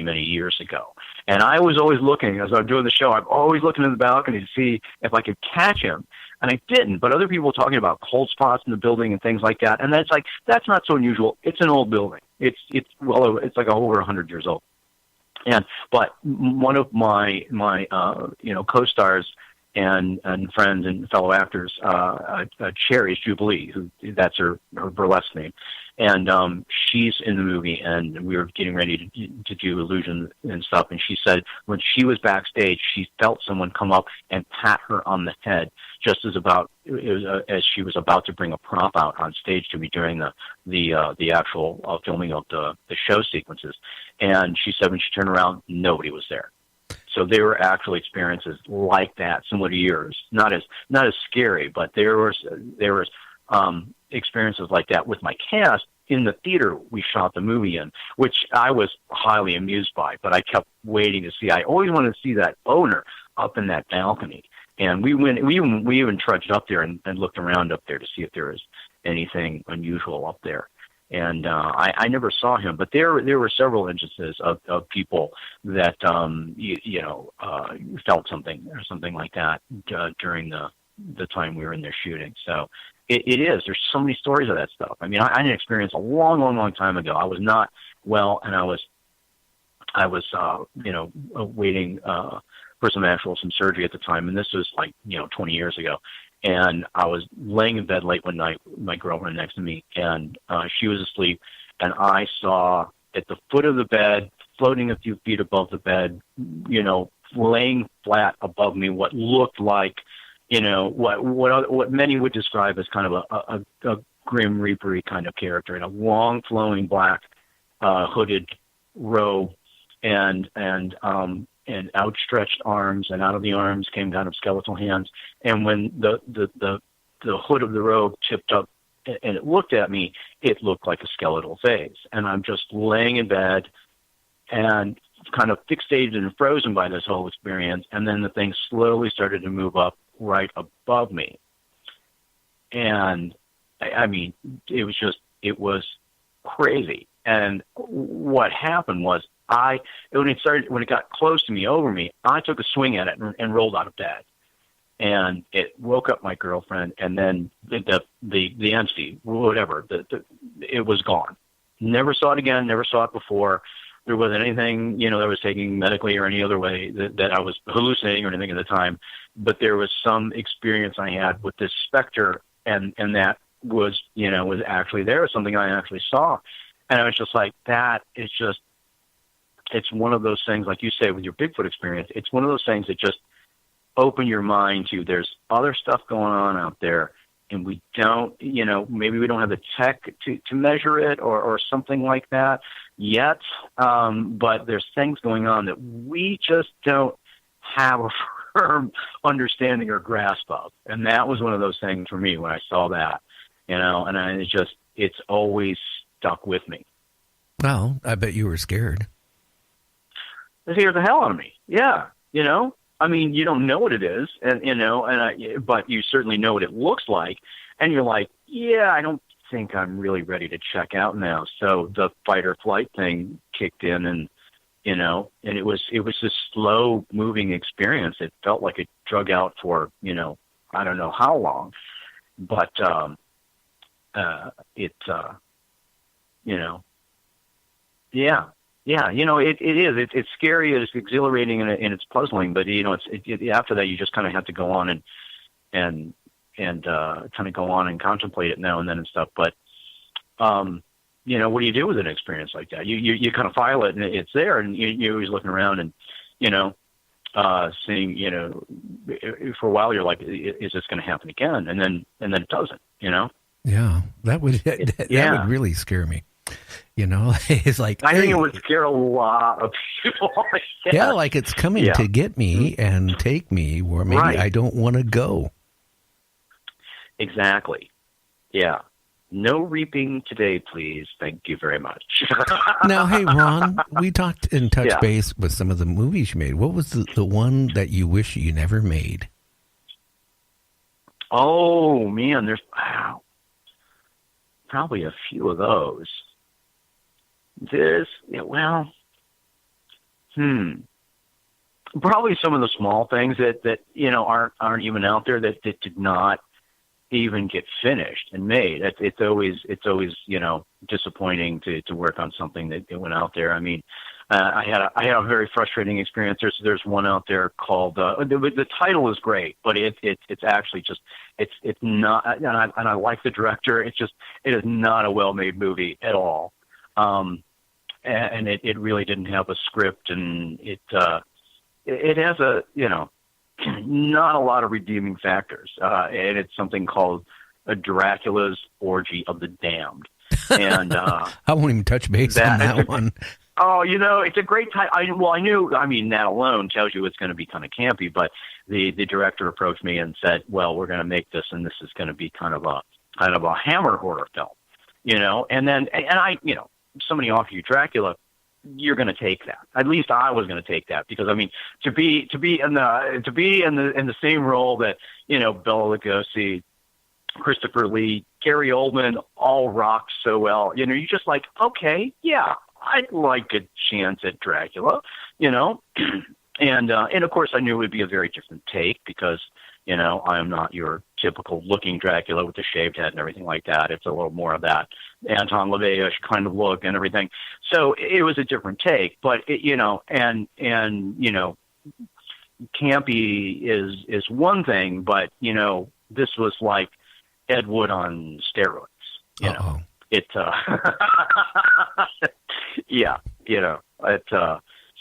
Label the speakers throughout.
Speaker 1: many, many years ago. And I was always looking, as I was doing the show, I'm always looking in the balcony to see if I could catch him. And I didn't, but other people were talking about cold spots in the building and things like that. And that's like, that's not so unusual. It's an old building. It's like over 100 years old. But one of my co-stars and friends and fellow actors, Cherry's Jubilee, that's her burlesque name, and she's in the movie, and we were getting ready to do illusion and stuff, and she said when she was backstage, she felt someone come up and pat her on the head just as she was about to bring a prop out on stage to be during the actual filming of the show sequences, and she said when she turned around, nobody was there. So there were actual experiences like that, similar to yours. Not as scary, but there was experiences like that with my cast in the theater we shot the movie in, which I was highly amused by. But I kept waiting to see. I always wanted to see that owner up in that balcony, and we even trudged up there and looked around up there to see if there was anything unusual up there. And I never saw him, but there were several instances of people that felt something or something like that during the time we were in there shooting. So there's so many stories of that stuff. I mean, I had an experience a long time ago. I was not well, and I was waiting for some surgery at the time, and this was like 20 years ago. And I was laying in bed late one night with my girlfriend next to me, and she was asleep, and I saw at the foot of the bed, floating a few feet above the bed, laying flat above me, what looked like, what many would describe as kind of a Grim Reaper-y kind of character in a long, flowing black hooded robe, and outstretched arms, and out of the arms came kind of skeletal hands. And when the hood of the robe tipped up and it looked at me, it looked like a skeletal face. And I'm just laying in bed and kind of fixated and frozen by this whole experience. And then the thing slowly started to move up right above me. And I mean, it was crazy. And what happened was, when it got close to me, over me, I took a swing at it and rolled out of bed, and it woke up my girlfriend. And then the entity, whatever, it was gone. Never saw it again. Never saw it before. There wasn't anything that was taken medically or any other way that I was hallucinating or anything at the time. But there was some experience I had with this specter, and that was actually there. Something I actually saw, and I was just like, that is just. It's one of those things, like you say, with your Bigfoot experience, it's one of those things that just open your mind to there's other stuff going on out there, and we don't, maybe we don't have the tech to measure it or something like that yet, but there's things going on that we just don't have a firm understanding or grasp of. And that was one of those things for me when I saw that, and it's always stuck with me.
Speaker 2: Well, I bet you were scared.
Speaker 1: It scared the hell out of me. Yeah. I mean, you don't know what it is, but you certainly know what it looks like. And you're like, yeah, I don't think I'm really ready to check out now. So the fight or flight thing kicked in, and it was this slow moving experience. It felt like it drug out for, I don't know how long, but, yeah. Yeah, it is. It's scary. It's exhilarating, and it's puzzling. But after that, you just kind of have to go on and kind of go on and contemplate it now and then and stuff. But what do you do with an experience like that? You kind of file it, and it's there, and you're always looking around and seeing. For a while, you're like, is this going to happen again? And then it doesn't.
Speaker 2: Yeah, that would really scare me. It's like,
Speaker 1: I think it would scare a lot of people.
Speaker 2: Yeah, like it's coming to get me and take me where maybe I don't want to go.
Speaker 1: Exactly. Yeah. No reaping today, please. Thank you very much.
Speaker 2: Now, hey, Ron, we talked and touched base with some of the movies you made. What was the one that you wish you never made?
Speaker 1: Oh, man, there's probably a few of those. Probably some of the small things that aren't even out there that did not even get finished and made. It's always disappointing to work on something that went out there. I mean, I had a very frustrating experience. There's one out there called the title is great, but it's actually just it's not. And I like the director. It is not a well-made movie at all. And it really didn't have a script, and it has not a lot of redeeming factors. And it's something called a Dracula's Orgy of the Damned. And
Speaker 2: I won't even touch base on that one.
Speaker 1: Oh, it's a great title. I mean, that alone tells you it's going to be kind of campy, but the director approached me and said, well, we're going to make this, and this is going to be kind of a Hammer horror film, and I, somebody offer you Dracula, you're going to take that. At least I was going to take that, because I mean, to be in the same role that Bela Lugosi, Christopher Lee, Gary Oldman all rock so well. You're just like, okay, yeah, I'd like a chance at Dracula, and of course I knew it would be a very different take, because I am not your typical looking Dracula with the shaved head and everything like that. It's a little more of that Anton LaVey-ish kind of look and everything. So it was a different take, but campy is one thing, but this was like Ed Wood on steroids.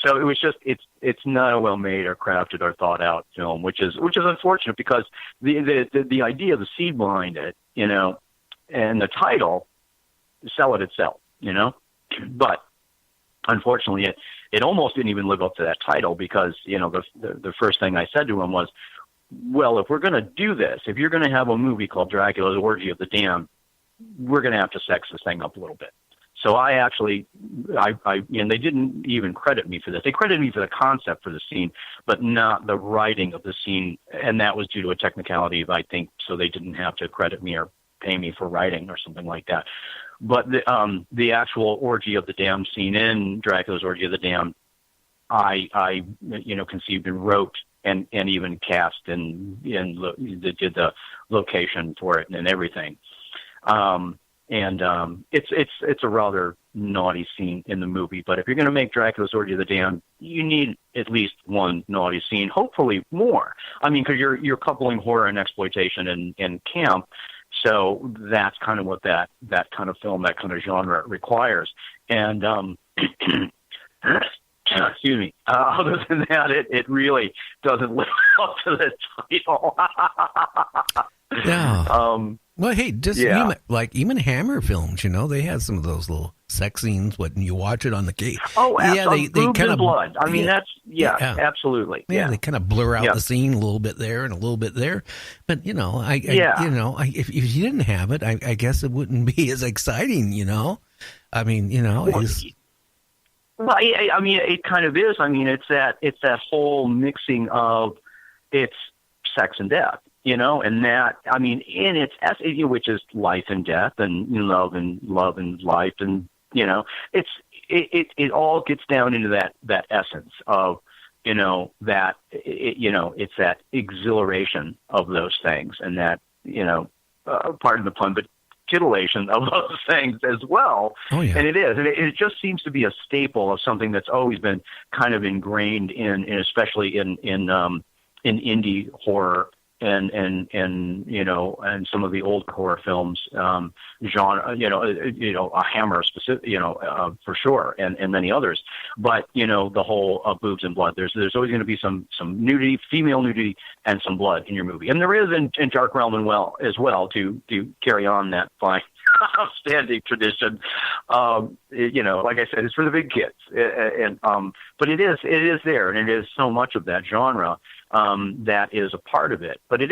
Speaker 1: So it was just it's not a well made or crafted or thought out film, which is unfortunate, because the idea, the seed behind it, and the title sell it itself, but unfortunately it almost didn't even live up to that title, because the first thing I said to him was, well, if we're going to do this, if you're going to have a movie called Dracula's Orgy of the Damned, we're going to have to sex this thing up a little bit. So I actually, and they didn't even credit me for this. They credited me for the concept for the scene, but not the writing of the scene. And that was due to a technicality, I think, so they didn't have to credit me or pay me for writing or something like that. But the actual Orgy of the Damned scene in Dracula's Orgy of the Damned, I conceived and wrote and even cast and did the location for it and everything. It's a rather naughty scene in the movie, but if you're going to make Dracula's Orgy of the Damned, you need at least one naughty scene, hopefully more. I mean, because you're coupling horror and exploitation and camp, so that's kind of what that kind of film, that kind of genre requires. And excuse me. Other than that, it really doesn't live up to the title.
Speaker 2: Yeah. Well, hey, even Hammer films, they have some of those little sex scenes when you watch it on the cable.
Speaker 1: Oh, absolutely. They kind of blood. I mean, absolutely.
Speaker 2: Yeah, they kind of blur out the scene a little bit there and a little bit there. But if you didn't have it, I guess it wouldn't be as exciting. I mean,
Speaker 1: Well, I mean, it kind of is. I mean, it's that whole mixing of it's sex and death. And that, I mean, in its essence, which is life and death and love and life, and it all gets down into that essence of that it's that exhilaration of those things, and that pardon the pun, but titillation of those things as well.
Speaker 2: Oh, yeah.
Speaker 1: And it is, and it just seems to be a staple of something that's always been kind of ingrained in especially in indie horror. And some of the old horror films, genre, a Hammer specific, for sure, and many others. But the whole boobs and blood. There's always going to be some nudity, female nudity, and some blood in your movie, and there is in Dark Realm as well to carry on that fine, outstanding tradition. Like I said, it's for the big kids, but it is there, and it is so much of that genre. That is a part of it, but it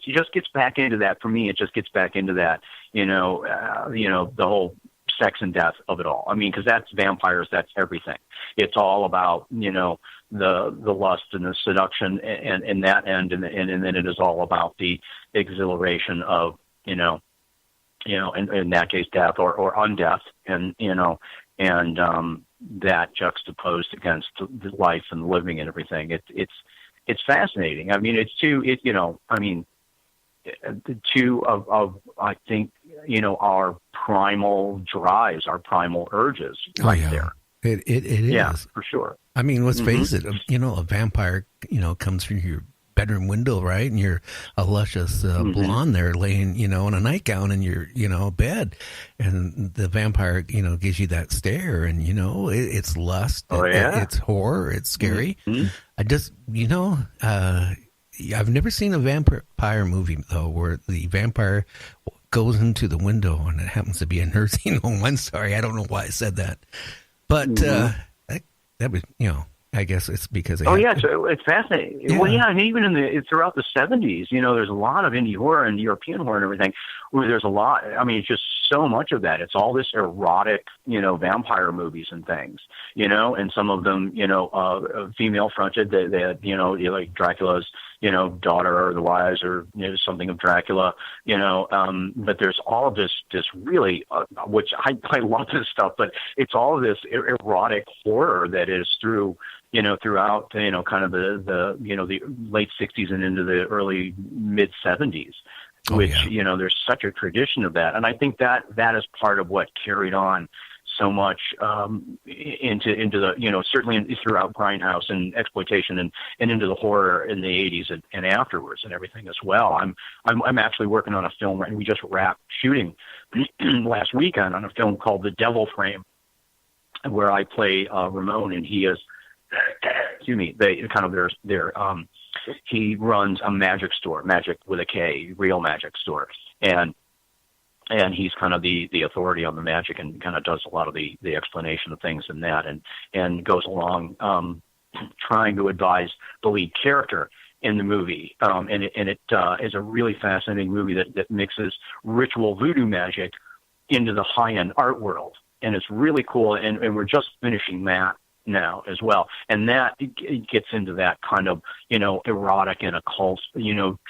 Speaker 1: just gets back into that. For me, it just gets back into that, the whole sex and death of it all. I mean, because that's vampires, that's everything. It's all about, the lust and the seduction and that end. And then it is all about the exhilaration of, in that case, death or undeath. And that juxtaposed against the life and living and everything. It's fascinating. I mean, it's two. The two of I think our primal drives, our primal urges, right there.
Speaker 2: It is.
Speaker 1: Yeah, for sure.
Speaker 2: I mean, let's face it. A vampire, comes through your bedroom window, right? And you're a luscious blonde there laying, in a nightgown in your, bed. And the vampire, gives you that stare and, it's lust. It's horror. It's scary. I just, I've never seen a vampire movie, though, where the vampire goes into the window and it happens to be a nursing home. I'm sorry. I don't know why I said that. But that was, I guess it's because
Speaker 1: it's fascinating. Yeah. Well, yeah, and even throughout the 70s, there's a lot of indie horror and European horror and everything where there's a lot. I mean, it's just so much of that. It's all this erotic, vampire movies and things, and some of them, female fronted. They had, like Dracula's, daughter or the wives or something of Dracula, but there's all of this really, which I love this stuff, but it's all of this erotic horror that is throughout, kind of the late 60s and into the early mid 70s, which, there's such a tradition of that. And I think that is part of what carried on so much into the, certainly throughout Grindhouse and exploitation and into the horror in the 80s and afterwards and everything as well. I'm actually working on a film, and we just wrapped shooting last weekend on a film called The Devil Frame, where I play Ramon, and he is, he runs a magic store, magic with a K, real magic store, and he's kind of the authority on the magic and kind of does a lot of the explanation of things in that, and goes along trying to advise the lead character in the movie, and it is a really fascinating movie that mixes ritual voodoo magic into the high-end art world, and it's really cool, and we're just finishing that now as well, and that it gets into that kind of erotic and occult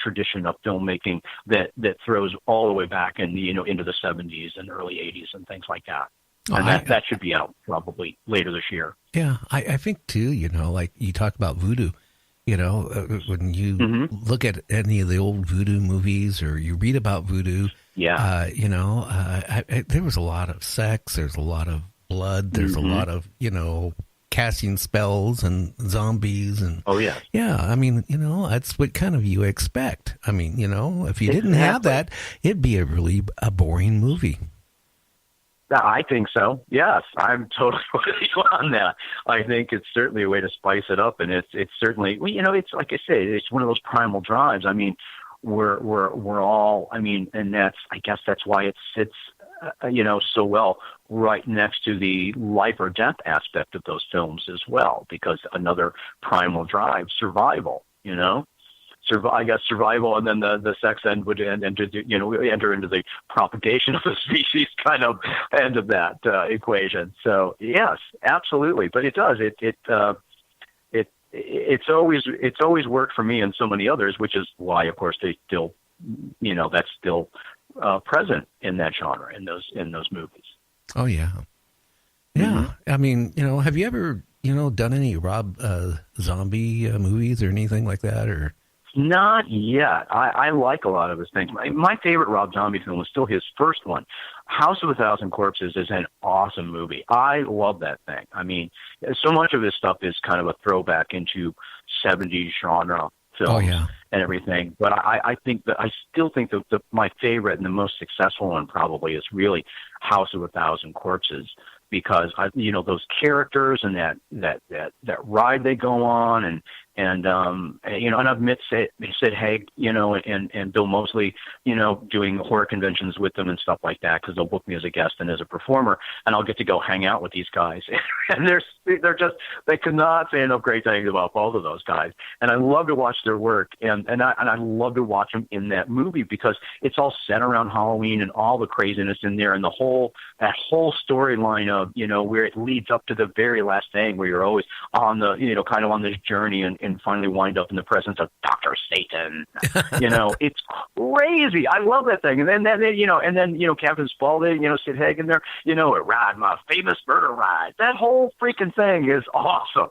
Speaker 1: tradition of filmmaking that throws all the way back in into the 70s and early 80s and things like that. And that should be out probably later this year.
Speaker 2: Yeah, I think too. Like you talk about voodoo. When you look at any of the old voodoo movies or you read about voodoo, there was a lot of sex. There's a lot of blood. There's a lot of casting spells and zombies and I mean that's what kind of you expect. I mean if you didn't have that, it'd be a boring movie.
Speaker 1: I think so. Yes, I'm totally with you on that. I think it's certainly a way to spice it up, and it's certainly it's like I say, it's one of those primal drives. I mean, we're all. I mean, and I guess that's why it sits so well right next to the life or death aspect of those films as well, because another primal drive, survival, I guess survival, and then the sex end would enter into the propagation of the species kind of end of that equation. So yes, absolutely. But it does, it's always worked for me and so many others, which is why, of course, they still, that's still present in that genre, in those movies.
Speaker 2: Oh yeah. Yeah. I mean, have you ever, done any Rob Zombie movies or anything like that, or?
Speaker 1: Not yet. I like a lot of his things. My favorite Rob Zombie film was still his first one. House of a Thousand Corpses is an awesome movie. I love that thing. I mean, so much of his stuff is kind of a throwback into 70s genre films and everything. But I still think that my favorite and the most successful one probably is really House of a Thousand Corpses, because those characters and that ride they go on, and I've met Sid Haig, and Bill Moseley, doing horror conventions with them and stuff like that, because they'll book me as a guest and as a performer, and I'll get to go hang out with these guys. And they could not say enough great things about both of those guys. And I love to watch their work, and I love to watch them in that movie, because it's all set around Halloween and all the craziness in there, and that whole storyline of, where it leads up to the very last thing, where you're always on the, kind of on this journey and finally wind up in the presence of Dr. Satan. It's crazy. I love that thing. And then Captain Spaulding, Sid Hagen there, ride my famous murder ride. That whole freaking thing is awesome.